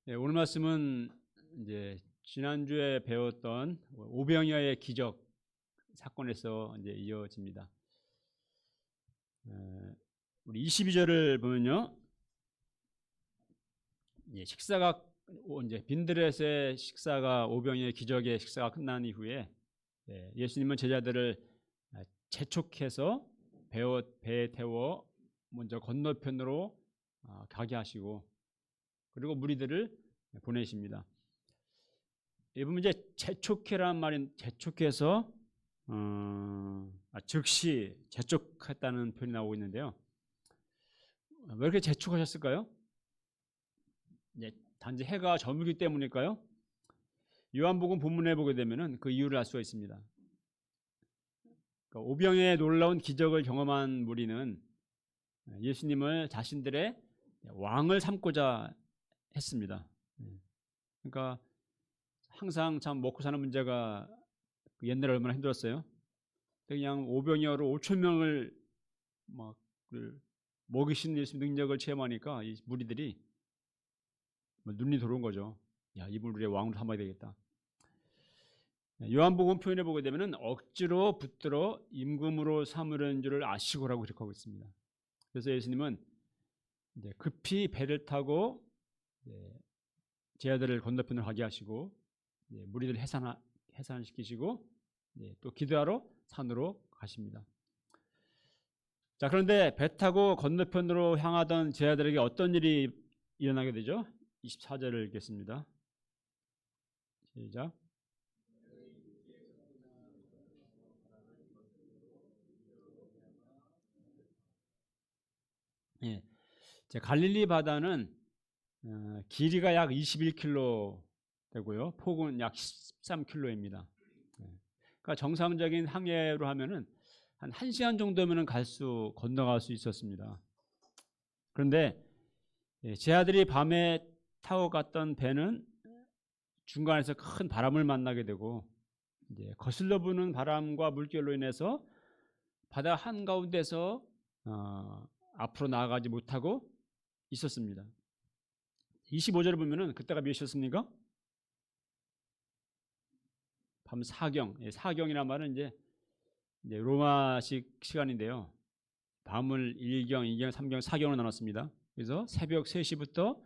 네, 오늘 말씀은 이제 지난주에 배웠던 오병이어의 기적 사건에서 이제 이어집니다. 우리 22절을 보면요, 식사가 이제 빈드렛의 식사가 오병이어의 기적의 식사가 끝난 이후에 예수님은 제자들을 재촉해서 배에 태워 먼저 건너편으로 가게 하시고, 그리고 무리들을 보내십니다. 이 부분 이제 재촉해라는 말인 재촉해서 즉시 재촉했다는 표현이 나오고 있는데요. 왜 이렇게 재촉하셨을까요? 단지 해가 저물기 때문일까요? 요한복음 본문에 보게 되면은 그 이유를 알 수가 있습니다. 그러니까 오병의 놀라운 기적을 경험한 무리는 예수님을 자신들의 왕을 삼고자 했습니다. 그러니까 항상 참 먹고 사는 문제가 옛날에 얼마나 힘들었어요. 그냥 오병이어로 5천 명을 막 먹이신 예수님 능력을 체험하니까 이 무리들이 눈이 들어온 거죠. 야, 이분 우리의 왕으로 삼아야 되겠다. 요한복음 표현에 보게 되면은 억지로 붙들어 임금으로 삼으려는 줄을 아시고라고 기록하고 있습니다. 그래서 예수님은 이제 급히 배를 타고 제자들을 건너편으로 가게 하시고 무리들을 해산시키시고 또 기도하러 산으로 가십니다. 자, 그런데 배 타고 건너편으로 향하던 제자들에게 어떤 일이 일어나게 되죠? 24절을 읽겠습니다. 시작. 갈릴리 바다는 길이가 약 21km 되고요, 폭은 약 13km입니다. 그러니까 정상적인 항해로 하면은 한 1시간 정도면은 건너갈 수 있었습니다. 그런데 제자들이 밤에 타고 갔던 배는 중간에서 큰 바람을 만나게 되고 거슬러 부는 바람과 물결로 인해서 바다 한가운데서 앞으로 나아가지 못하고 있었습니다. 25절을 보면은 그때가 몇 시였습니까? 밤 사경. 사경이란 말은 이제 로마식 시간인데요. 밤을 1경, 2경, 3경, 4경으로 나눴습니다. 그래서 새벽 3시부터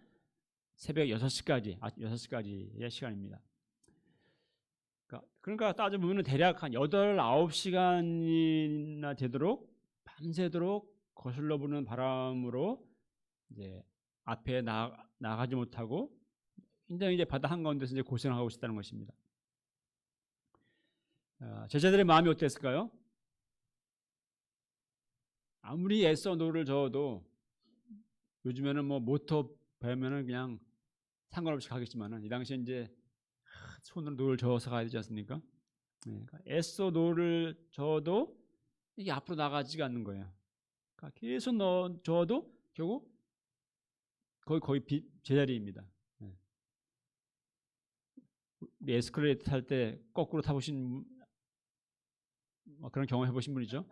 새벽 6시까지의 시간입니다. 그러니까 따져보면 대략 한 8, 9시간이나 되도록 밤새도록 거슬러 부는 바람으로 앞에 나가지 못하고 굉장히 바다 한가운데서 고생하고 있었다는 것입니다. 제자들의 마음이 어땠을까요? 아무리 애써 노를 저어도 요즘에는 모터 배면은 그냥 상관없이 가겠지만은 이 당시에 손으로 노를 저어서 가야 되지 않습니까? 그러니까 애써 노를 저어도 이게 앞으로 나가지가 않는 거예요. 그러니까 계속 저어도 결국 거의 제자리입니다. 에스컬레이터 탈 때 거꾸로 타보신 그런 경험 해보신 분이죠?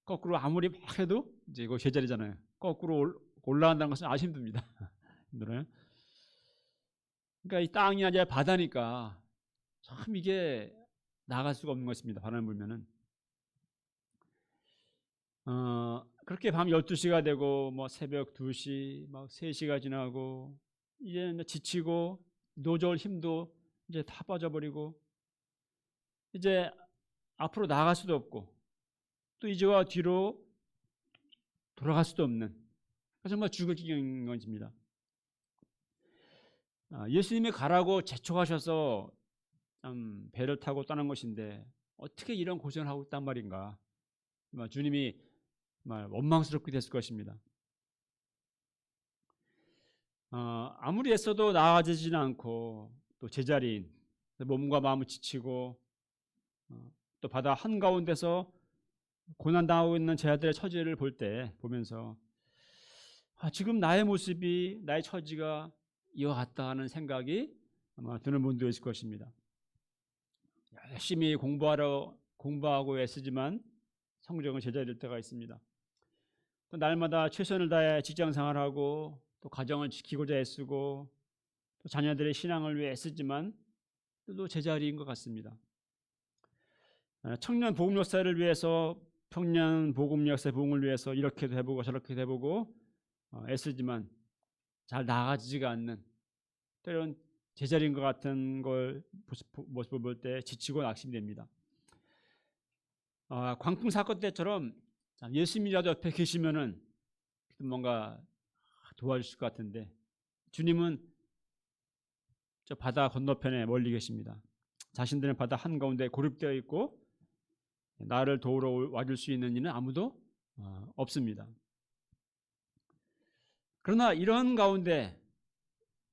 거꾸로 아무리 막 해도 이거 제자리잖아요. 거꾸로 올라간다는 것은 아주 힘듭니다. 힘들어요. 그러니까 이 땅이 아니라 바다니까 참 이게 나갈 수가 없는 것입니다. 바람을 불면은. 그렇게 밤 12시가 되고 새벽 2시, 3시가 지나고 이제 지치고 노저울 힘도 이제 다 빠져버리고 이제 앞으로 나갈 수도 없고 또 이제와 뒤로 돌아갈 수도 없는 정말 죽을 지경인 것입니다. 예수님이 가라고 재촉하셔서 배를 타고 떠난 것인데 어떻게 이런 고생을 하고 있단 말인가. 주님이 정말 원망스럽게 됐을 것입니다. 아무리 애써도 나아지지는 않고 또 제자리인 몸과 마음을 지치고 또 바다 한가운데서 고난당하고 있는 제자들의 처지를 보면서 지금 나의 모습이, 나의 처지가 이와 같다 하는 생각이 아마 드는 분도 있을 것입니다. 열심히 공부하고 애쓰지만 성적은 제자리일 때가 있습니다. 또 날마다 최선을 다해 직장 생활하고 또 가정을 지키고자 애쓰고 또 자녀들의 신앙을 위해 애쓰지만 또 제자리인 것 같습니다. 청년 복음 역사를 위해서, 청년 복음 역사의 부흥을 위해서 이렇게도 해보고 저렇게도 해보고 애쓰지만 잘 나아지지가 않는, 때로는 제자리인 것 같은 걸 모습을 볼 때 지치고 낙심됩니다. 광풍 사건 때처럼 예수님이라도 옆에 계시면은 뭔가 도와주실 것 같은데, 주님은 저 바다 건너편에 멀리 계십니다. 자신들은 바다 한가운데 고립되어 있고 나를 도우러 와줄 수 있는 이는 아무도 없습니다. 그러나 이런 가운데,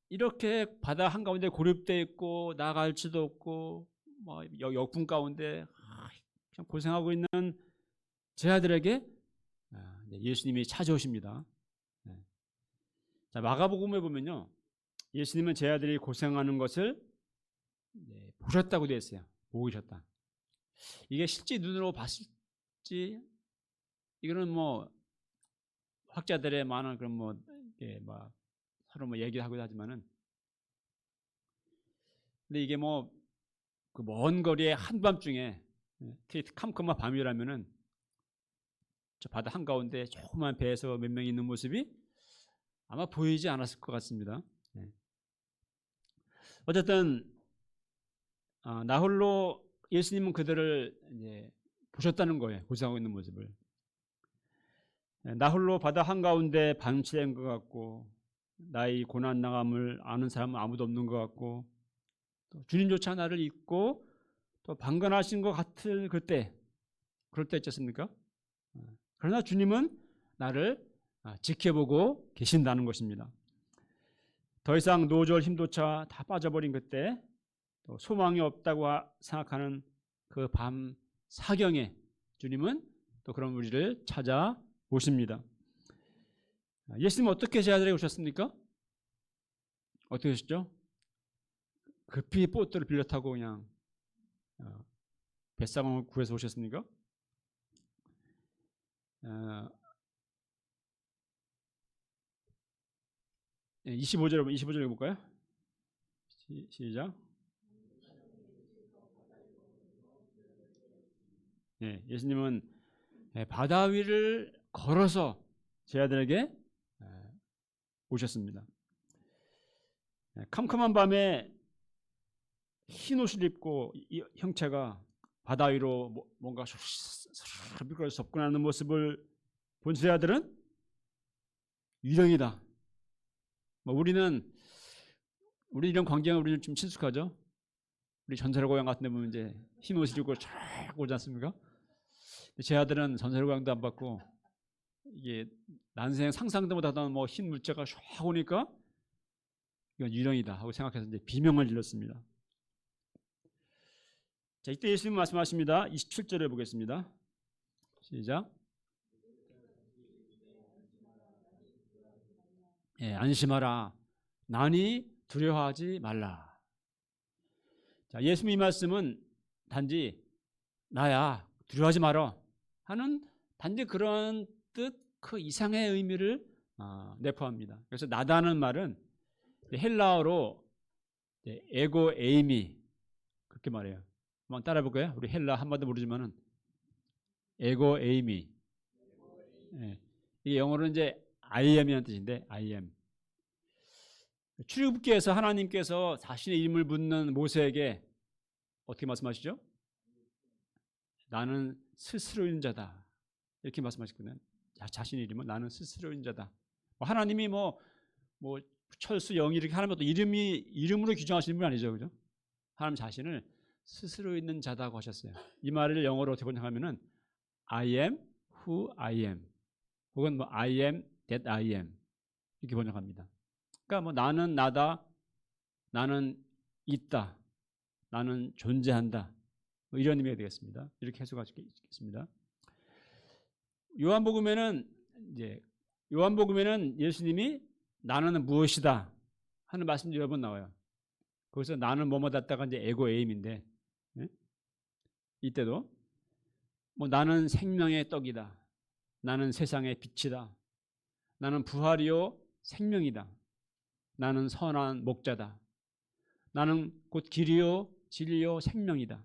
이렇게 바다 한가운데 고립되어 있고 나갈 수도 없고 역풍 가운데 참 고생하고 있는 제 아들에게 예수님이 찾아오십니다. 자, 마가복음에 보면요, 예수님은 제 아들이 고생하는 것을 보셨다고 되어 있어요. 보고 계셨다. 이게 실제 눈으로 봤을지, 이거는 뭐 학자들의 많은 그런 서로 얘기하기도 하지만은, 근데 이게 그 먼 거리에 한밤중에 캄캄한 밤이라면은 저 바다 한가운데 조그만 배에서 몇 명 있는 모습이 아마 보이지 않았을 것 같습니다. 어쨌든 나홀로 예수님은 그들을 이제 보셨다는 거예요. 고생하고 있는 모습을. 나홀로 바다 한가운데 방치된 것 같고, 나의 고난 당함을 아는 사람은 아무도 없는 것 같고, 또 주님조차 나를 잊고 또 방관하신 것 같을 그때, 그럴 때 있지 않습니까? 그러나 주님은 나를 지켜보고 계신다는 것입니다. 더 이상 노절 힘조차 다 빠져버린 그때, 또 소망이 없다고 생각하는 그 밤 사경에 주님은 또 그런 우리를 찾아오십니다. 예수님은 어떻게 제 아들에게 오셨습니까? 어떻게 오셨죠? 급히 보트를 빌려 타고 그냥 뱃사공을 구해서 오셨습니까? 25절 해볼까요? 시작. 예수님은 바다 위를 걸어서 제 아들에게 오셨습니다. 캄캄한 밤에 흰 옷을 입고 이 형체가 바다 위로 뭔가 미끄러져 접근하는 모습을 본 제 아들은 유령이다. 우리 이런 광경에 우리는 좀 친숙하죠. 우리 전설의 고향 같은 데 보면 이제 흰 옷을 입고 쫙 오지 않습니까? 제 아들은 전설의 고향도 안 받고, 이게 난생 상상도 못하던 흰 물자가 쫙 오니까 이건 유령이다 하고 생각해서 이제 비명을 질렀습니다. 자, 이때 예수님 말씀하십니다. 27절에 보겠습니다. 시작. 안심하라. 나니 두려워하지 말라. 자, 예수님 이 말씀은 단지 나야 두려워하지 마라 하는 단지 그런 뜻, 그 이상의 의미를 내포합니다. 그래서 나다는 말은 헬라어로 에고 에이미, 그렇게 말해요. 한번 따라해 볼까요? 우리 헬라 한마디 모르지만은 에고 에이미. 이게 영어로는 이제 I am이라는 뜻인데, I am. 출애굽기에서 하나님께서 자신의 이름을 묻는 모세에게 어떻게 말씀하시죠? 나는 스스로 있는 자다, 이렇게 말씀하셨거든요. 자신의 이름은 나는 스스로 있는 자다. 하나님이 철수 영이 이렇게 하는 것도 이름으로 규정하시는 분이 아니죠, 그죠? 하나님 자신을 스스로 있는 자다고 하셨어요. 이 말을 영어로 어떻게 번역하면은 I am who I am, 혹은 I am that I am, 이렇게 번역합니다. 그러니까 나는 나다, 나는 있다, 나는 존재한다, 이런 의미가 되겠습니다. 이렇게 해석할 수 있겠습니다. 요한복음에는 예수님이 나는 무엇이다 하는 말씀이 여러 번 나와요. 거기서 나는 뭐뭐 닿다가 이제 에고 에임인데, 이때도 나는 생명의 떡이다, 나는 세상의 빛이다, 나는 부활이요 생명이다, 나는 선한 목자다. 나는 곧 길이요 진리요 생명이다.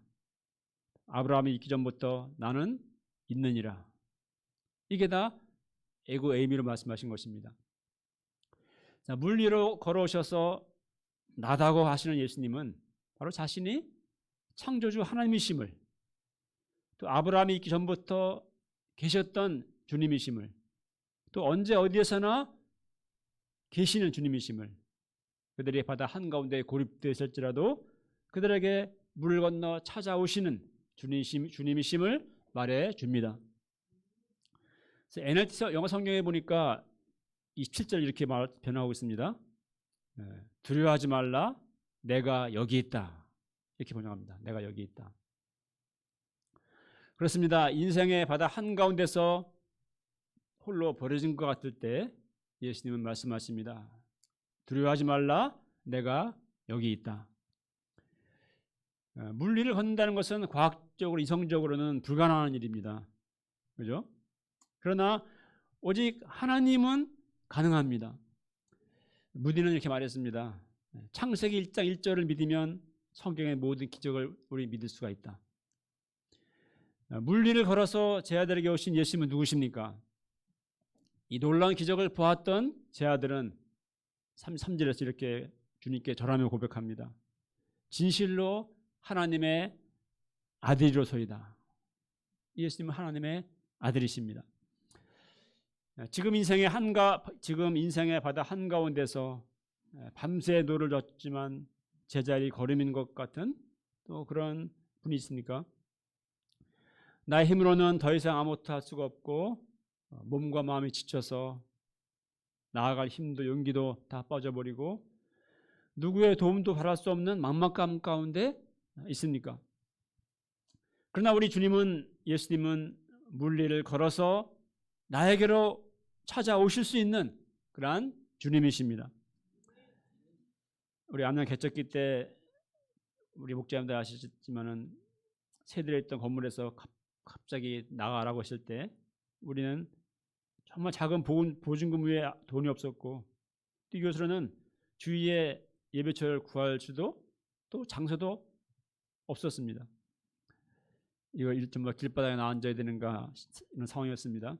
아브라함이 있기 전부터 나는 있느니라. 이게 다 에고 에이미로 말씀하신 것입니다. 자, 물 위로 걸어오셔서 나다고 하시는 예수님은 바로 자신이 창조주 하나님이심을, 또 아브라함이 있기 전부터 계셨던 주님이심을, 또 언제 어디에서나 계시는 주님이심을, 그들이 바다 한가운데 고립되어 있을지라도 그들에게 물을 건너 찾아오시는 주님이심을 말해 줍니다. NLT 영어 성경에 보니까 27절 이렇게 변화하고 있습니다. 두려워하지 말라, 내가 여기 있다. 이렇게 번역합니다. 내가 여기 있다. 그렇습니다. 인생의 바다 한가운데서 홀로 버려진 것 같을 때 예수님은 말씀하십니다. 두려워하지 말라, 내가 여기 있다. 물 위를 걷는다는 것은 과학적으로 이성적으로는 불가능한 일입니다. 그죠? 그러나 오직 하나님은 가능합니다. 무디는 이렇게 말했습니다. 창세기 1장 1절을 믿으면 성경의 모든 기적을 우리 믿을 수가 있다. 물 위를 걸어서 제 아들에게 오신 예수님은 누구십니까? 이 놀라운 기적을 보았던 제 아들은 3절에서 이렇게 주님께 절하며 고백합니다. 진실로 하나님의 아들이로소이다. 예수님은 하나님의 아들이십니다. 지금 인생의 바다 한가운데서 밤새 노를 졌지만 제자리 걸음인 것 같은 또 그런 분이 있습니까? 나의 힘으로는 더 이상 아무것도 할 수가 없고 몸과 마음이 지쳐서 나아갈 힘도 용기도 다 빠져버리고 누구의 도움도 바랄 수 없는 막막감 가운데 있습니까? 그러나 우리 예수님은 물 위를 걸어서 나에게로 찾아오실 수 있는 그러한 주님이십니다. 우리 암양 개척기 때 우리 목자님들 아시겠지만은 세대에 있던 건물에서 갑자기 나가라고 했을 때 우리는 정말 작은 보증금 위에 돈이 없었고 또 이것으로는 주위에 예배처를 구할 수도 또 장소도 없었습니다. 이거 정말 길바닥에 앉아야 되는가 이런 상황이었습니다.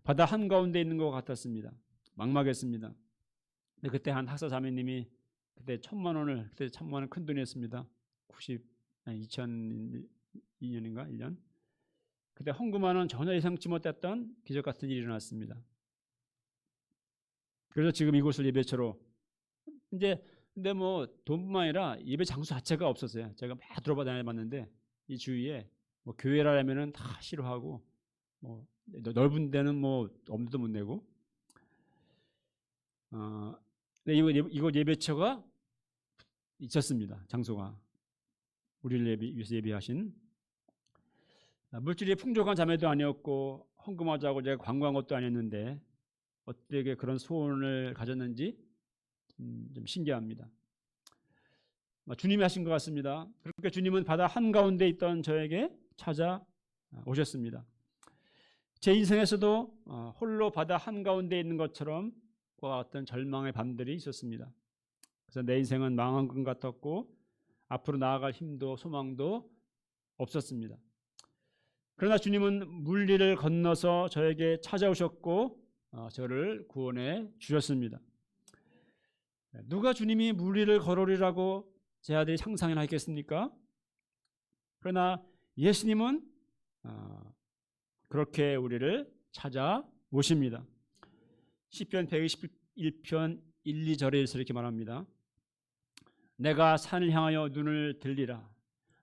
바다 한가운데 있는 것 같았습니다. 막막했습니다. 근데 그때 한 학사 자매님이 그때 1,000만 원 큰 돈이었습니다. 2002년인가 1년. 그때 헌금하는 전혀 예상치 못했던 기적 같은 일이 일어났습니다. 그래서 지금 이곳을 예배처로 근데 뭐 돈뿐만 아니라 예배 장소 자체가 없었어요. 제가 막 들어봐 다녀봤는데 이 주위에 뭐 교회라면은 다 싫어하고 뭐 넓은 데는 뭐 엄두도 못 내고 근데 이곳 예배처가 있었습니다. 장소가 우리를 위해서 예배하신 물질이 풍족한 자매도 아니었고 헌금하자고 제가 광고한 것도 아니었는데 어떻게 그런 소원을 가졌는지 좀 신기합니다. 주님이 하신 것 같습니다. 그렇게 주님은 바다 한가운데 있던 저에게 찾아오셨습니다. 제 인생에서도 홀로 바다 한가운데 있는 것처럼 그와 같은 절망의 밤들이 있었습니다. 그래서 내 인생은 망한 것 같았고 앞으로 나아갈 힘도 소망도 없었습니다. 그러나 주님은 물 위를 건너서 저에게 찾아오셨고 저를 구원해 주셨습니다. 누가 주님이 물 위를 걸으리라고 제 아들이 상상이나 했겠습니까? 그러나 예수님은 그렇게 우리를 찾아오십니다. 시편 121편 1, 2절에서 이렇게 말합니다. 내가 산을 향하여 눈을 들리라.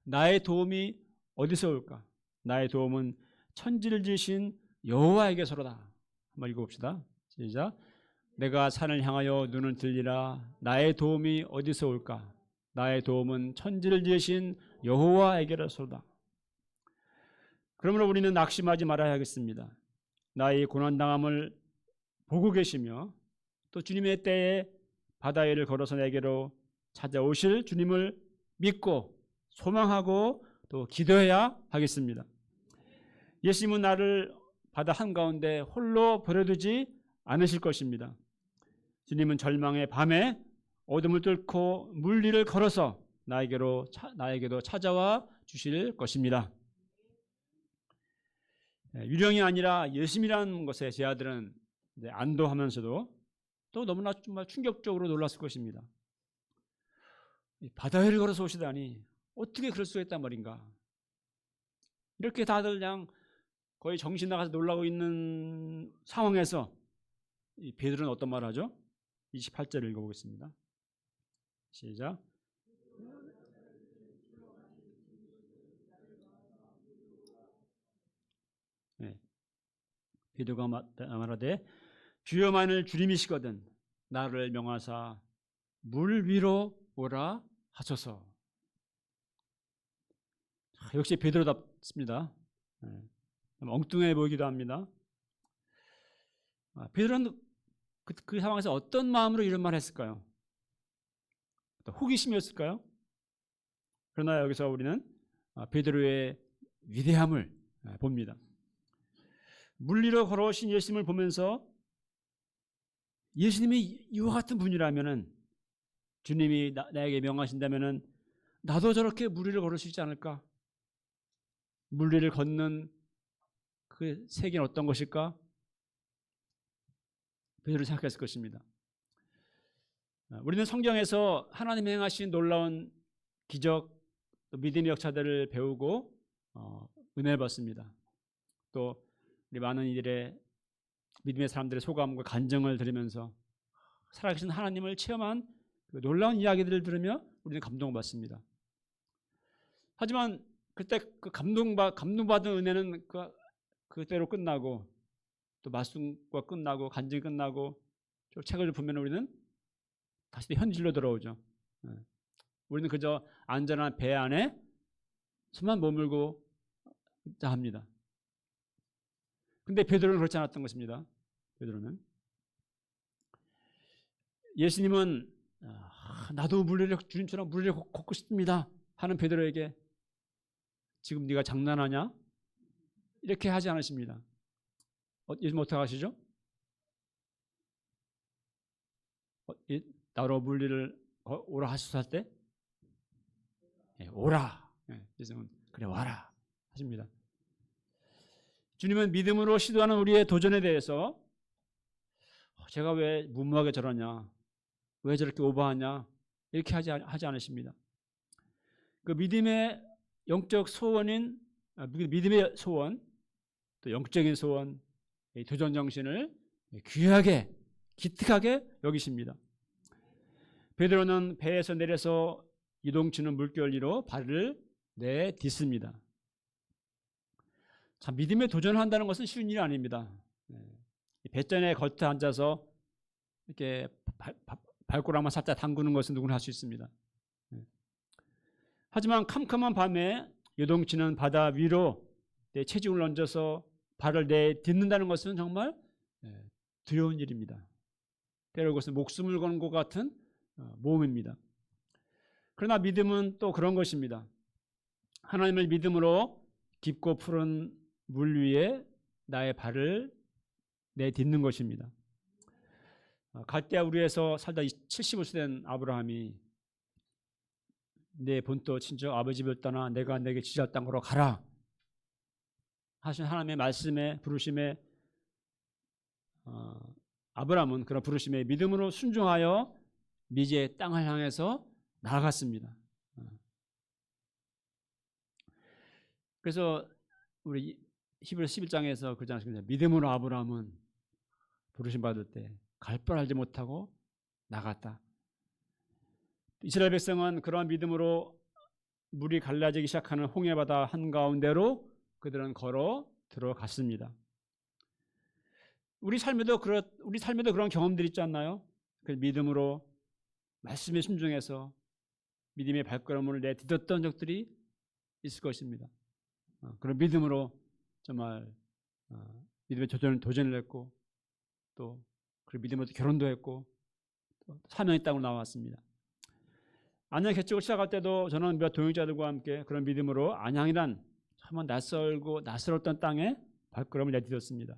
나의 도움이 어디서 올까? 나의 도움은 천지를 지으신 여호와에게서로다. 한번 읽어봅시다. 시작. 내가 산을 향하여 눈을 들리라. 나의 도움이 어디서 올까? 나의 도움은 천지를 지으신 여호와에게로서로다. 그러므로 우리는 낙심하지 말아야 하겠습니다. 나의 고난당함을 보고 계시며 또 주님의 때에 바다 위를 걸어서 내게로 찾아오실 주님을 믿고 소망하고 또 기도해야 하겠습니다. 예수님은 나를 바다 한가운데 홀로 버려두지 않으실 것입니다. 주님은 절망의 밤에 어둠을 뚫고 물 위를 걸어서 나에게도 찾아와 주실 것입니다. 유령이 아니라 예수님이라는 것에 제 아들은 안도하면서도 또 너무나 정말 충격적으로 놀랐을 것입니다. 바다 위를 걸어서 오시다니 어떻게 그럴 수가 있단 말인가. 이렇게 다들 그냥 거의 정신 나가서 놀라고 있는 상황에서 베드로는 어떤 말을 하죠? 28절을 읽어보겠습니다. 시작. 네. 베드로가 말하되 주여 만일 주님이시거든 나를 명하사 물 위로 오라 하소서. 역시 베드로답습니다. 엉뚱해 보이기도 합니다. 베드로는 그 상황에서 어떤 마음으로 이런 말을 했을까요? 호기심이었을까요? 그러나 여기서 우리는 베드로의 위대함을 봅니다. 물 위로 걸어오신 예수님을 보면서 예수님이 이와 같은 분이라면은, 주님이 나에게 명하신다면은 나도 저렇게 물 위를 걸을 수 있지 않을까? 물 위를 걷는 그 세계는 어떤 것일까? 베드로 생각했을 것입니다. 우리는 성경에서 하나님이 행하신 놀라운 기적, 믿음의 역사들을 배우고 은혜를 받습니다. 또 우리 많은 이들의 믿음의 사람들의 소감과 간증을 들으면서 살아계신 하나님을 체험한 그 놀라운 이야기들을 들으며 우리는 감동을 받습니다. 하지만 그때 그 감동받은 은혜는 그때로 끝나고, 또 말씀과 끝나고 간증이 끝나고 책을 보면 우리는 다시 현실로 돌아오죠. 우리는 그저 안전한 배 안에 손만 머물고 있다 합니다. 근데 베드로는 그렇지 않았던 것입니다. 베드로는 예수님은 나도 주님처럼 물 위를 걷고 싶습니다 하는 베드로에게 지금 네가 장난하냐? 이렇게 하지 않으십니다. 요즘 어떻게 하시죠? 나로 물 위를 오라 하소서 할 때 오라. 예수님은 그래 와라 하십니다. 주님은 믿음으로 시도하는 우리의 도전에 대해서 제가 왜 무모하게 저러냐, 왜 저렇게 오버하냐 이렇게 하지 않으십니다. 그 믿음의 영적 소원인 믿음의 소원, 또 영적인 소원, 도전 정신을 귀하게 기특하게 여기십니다. 베드로는 배에서 내려서 이동치는 물결 위로 발을 내딛습니다. 참 믿음에 도전한다는 것은 쉬운 일이 아닙니다. 배전에 겉에 앉아서 이렇게 발가락만 살짝 담그는 것은 누구나 할 수 있습니다. 하지만 캄캄한 밤에 요동치는 바다 위로 내 체중을 얹어서 발을 내딛는다는 것은 정말 두려운 일입니다. 때로 그것은 목숨을 거는 것 같은 모험입니다. 그러나 믿음은 또 그런 것입니다. 하나님을 믿음으로 깊고 푸른 물 위에 나의 발을 내딛는 것입니다. 갈대아 우르에서 살다 75세 된 아브라함이 내 본토 친정 아버지 집을 떠나 내가 내게 지시할 땅으로 가라 하신 하나님의 말씀에 부르심에 아브라함은 그런 부르심에 믿음으로 순종하여 미지의 땅을 향해서 나아갔습니다. 그래서 우리 히브리서 11장에서 그러지 않습니까? 믿음으로 아브라함은 부르심 받을 때 갈 뻔 알지 못하고 나갔다. 이스라엘 백성은 그러한 믿음으로 물이 갈라지기 시작하는 홍해바다 한가운데로 그들은 걸어 들어갔습니다. 우리 삶에도 그런 경험들이 있지 않나요? 그 믿음으로 말씀에 순종해서 믿음의 발걸음을 내딛었던 적들이 있을 것입니다. 그런 믿음으로 정말 믿음의 도전을 했고, 또 그 믿음으로 결혼도 했고, 또 사명의 땅으로 나왔습니다. 안양 개척을 시작할 때도 저는 몇 동역자들과 함께 그런 믿음으로 안양이란 정말 낯설고 낯설었던 땅에 발걸음을 내딛었습니다.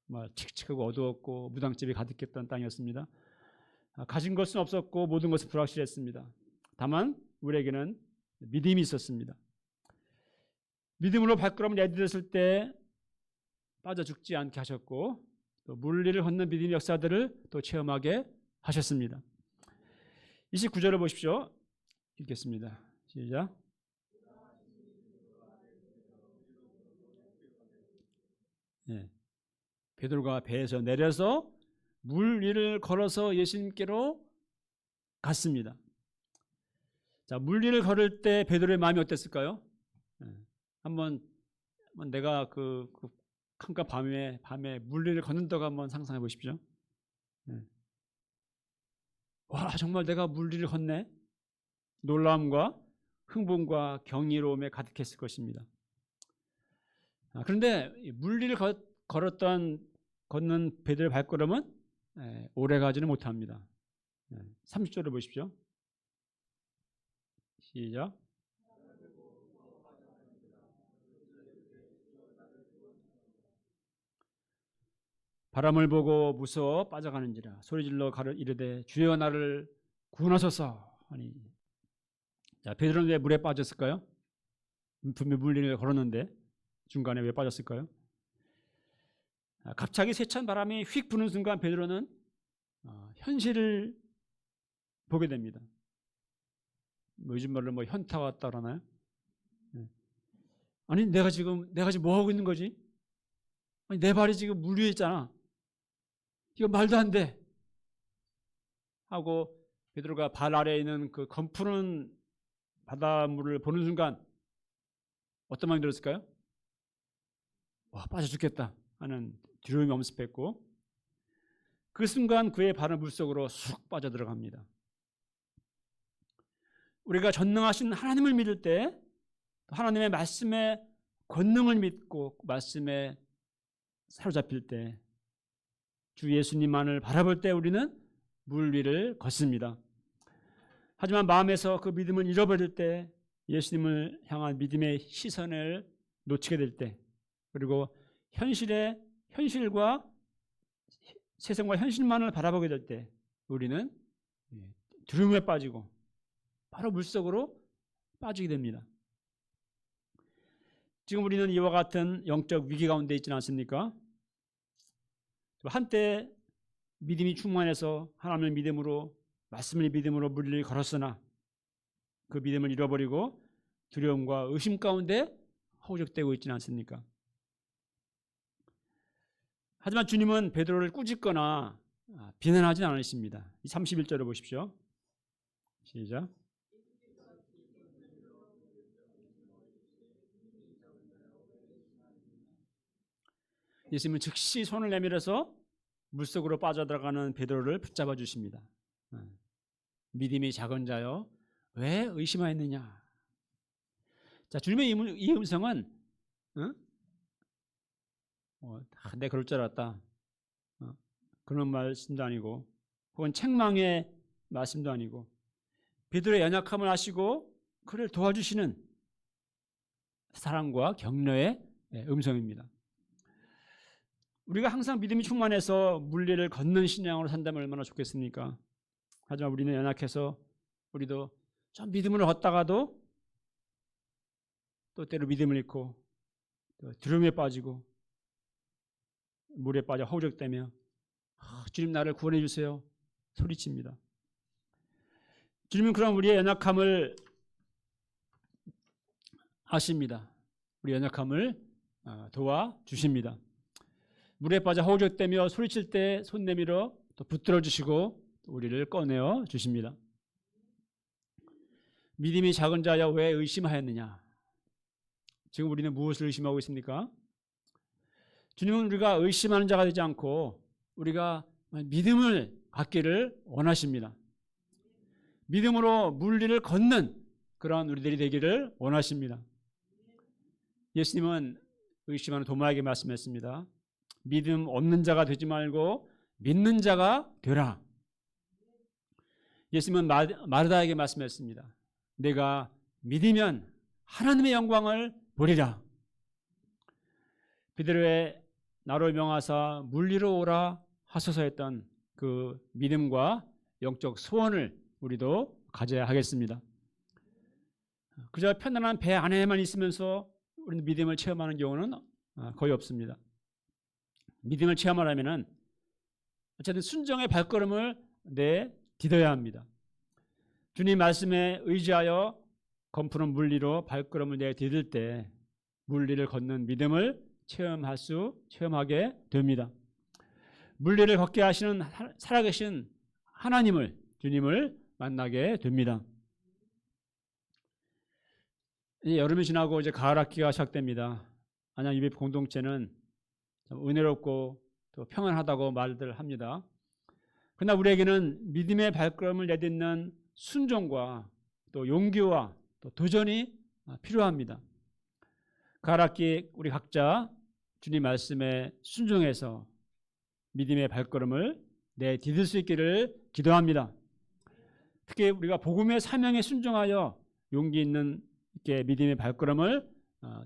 정말 칙칙하고 어두웠고 무당집이 가득했던 땅이었습니다. 가진 것은 없었고 모든 것은 불확실했습니다. 다만 우리에게는 믿음이 있었습니다. 믿음으로 발걸음을 내딛었을 때 빠져 죽지 않게 하셨고 또 물리를 걷는 믿음의 역사들을 또 체험하게 하셨습니다. 29절을 보십시오. 읽겠습니다. 시작. 네. 베드로가 배에서 내려서 물 위를 걸어서 예수님께로 갔습니다. 자, 물 위를 걸을 때 베드로의 마음이 어땠을까요? 한번 내가 그 캄캄 밤에 물 위를 걷는다고 한번 상상해 보십시오. 와, 정말 내가 물 위를 걷네. 놀라움과 흥분과 경이로움에 가득했을 것입니다. 그런데 물 위를 걷는 베드로의 발걸음은 오래 가지는 못합니다. 30절을 보십시오. 시작. 바람을 보고 무서워 빠져가는지라 소리질러 이르되 주여 나를 구원하소서 하니. 자, 베드로는 왜 물에 빠졌을까요? 분명 물 위를 걸었는데 중간에 왜 빠졌을까요? 갑자기 세찬 바람이 휙 부는 순간 베드로는 현실을 보게 됩니다. 요즘 말로 현타 왔다 그러나요? 아니 내가 지금 뭐 하고 있는 거지? 아니 내 발이 지금 물 위에 있잖아. 이거 말도 안 돼. 하고 베드로가 발 아래에 있는 그 검푸는 바닷물을 보는 순간 어떤 마음이 들었을까요? 와, 빠져 죽겠다 하는 두려움이 엄습했고 그 순간 그의 발은 물속으로 쑥 빠져들어갑니다. 우리가 전능하신 하나님을 믿을 때 하나님의 말씀의 권능을 믿고 말씀에 사로잡힐 때 주 예수님만을 바라볼 때 우리는 물 위를 걷습니다. 하지만 마음에서 그 믿음을 잃어버릴 때 예수님을 향한 믿음의 시선을 놓치게 될 때 그리고 현실과 세상과 현실만을 바라보게 될 때 우리는 두려움에 빠지고 바로 물속으로 빠지게 됩니다. 지금 우리는 이와 같은 영적 위기 가운데 있지는 않습니까? 한때 믿음이 충만해서 하나님을 믿음으로 말씀을 믿음으로 물 위를 걸었으나 그 믿음을 잃어버리고 두려움과 의심 가운데 허우적대고 있지는 않습니까? 하지만 주님은 베드로를 꾸짖거나 비난하지 않으십니다. 31절을 보십시오. 시작. 예수님은 즉시 손을 내밀어서 물속으로 빠져들어가는 베드로를 붙잡아 주십니다. 믿음이 작은 자여 왜 의심하였느냐. 자, 주님의 이 음성은 내 그럴 줄 알았다 그런 말씀도 아니고 혹은 책망의 말씀도 아니고 베드로의 연약함을 아시고 그를 도와주시는 사랑과 격려의 음성입니다. 우리가 항상 믿음이 충만해서 물리를 걷는 신앙으로 산다면 얼마나 좋겠습니까? 하지만 우리는 연약해서 우리도 좀 믿음을 걷다가도 또 때로 믿음을 잃고 또 두려움에 빠지고 물에 빠져 허우적대며 주님 나를 구원해 주세요 소리칩니다. 주님은 그런 우리의 연약함을 아십니다. 우리 연약함을 도와주십니다. 물에 빠져 허우적대며 소리칠 때 손 내밀어 또 붙들어 주시고 우리를 꺼내어 주십니다. 믿음이 작은 자여 왜 의심하였느냐. 지금 우리는 무엇을 의심하고 있습니까? 주님은 우리가 의심하는 자가 되지 않고 우리가 믿음을 갖기를 원하십니다. 믿음으로 물 위를 걷는 그런 우리들이 되기를 원하십니다. 예수님은 의심하는 도마에게 말씀했습니다. 믿음 없는 자가 되지 말고 믿는 자가 되라. 예수님은 마르다에게 말씀했습니다. 내가 믿으면 하나님의 영광을 보리라. 베드로의 나로 명하사 물 위로 오라 하소서 했던 그 믿음과 영적 소원을 우리도 가져야 하겠습니다. 그저 편안한 배 안에만 있으면서 우리는 믿음을 체험하는 경우는 거의 없습니다. 믿음을 체험하려면은 어쨌든 순종의 발걸음을 내딛어야 합니다. 주님 말씀에 의지하여 검푸는 물리로 발걸음을 내딛을 때 물리를 걷는 믿음을 체험하게 됩니다. 물리를 걷게 하시는 살아계신 하나님을, 주님을 만나게 됩니다. 여름이 지나고 이제 가을 학기가 시작됩니다. 안양 UBF 공동체는 좀 은혜롭고 또 평안하다고 말들 합니다. 그러나 우리에게는 믿음의 발걸음을 내딛는 순종과 또 용기와 또 도전이 필요합니다. 가을 학기 우리 각자 주님 말씀에 순종해서 믿음의 발걸음을 내딛을 수 있기를 기도합니다. 특히 우리가 복음의 사명에 순종하여 용기 있는 이렇게 믿음의 발걸음을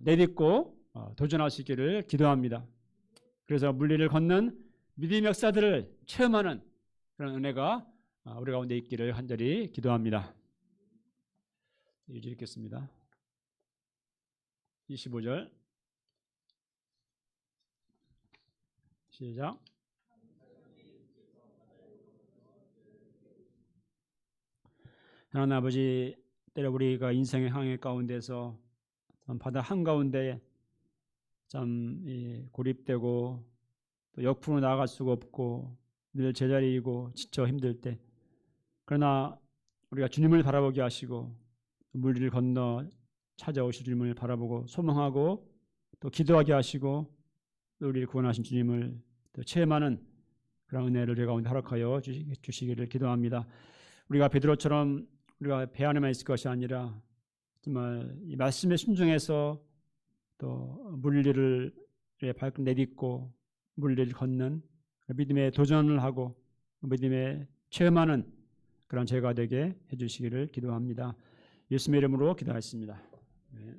내딛고 도전할 수 있기를 기도합니다. 그래서 물리를 걷는 믿음의 역사들을 체험하는 그런 은혜가 우리 가운데 있기를 간절히 기도합니다. 읽겠습니다. 25절 시작. 하나님 아버지, 때로 우리가 인생의 항해 가운데서 바다 한가운데 참 고립되고 또 옆으로 나아갈 수가 없고 늘 제자리이고 지쳐 힘들 때, 그러나 우리가 주님을 바라보게 하시고 물리를 건너 찾아오실 주님을 바라보고 소망하고 또 기도하게 하시고 또 우리를 구원하신 주님을 또 체험하는 그런 은혜를 저희 가운데 허락하여 주시기를 기도합니다. 우리가 베드로처럼 우리가 배 안에만 있을 것이 아니라 정말 이 말씀에 순종해서 또 물리를 발걸음 내딛고 물리를 걷는 믿음의 도전을 하고 믿음의 체험하는 그런 제가 되게 해주시기를 기도합니다. 예수님의 이름으로 기도하겠습니다. 네.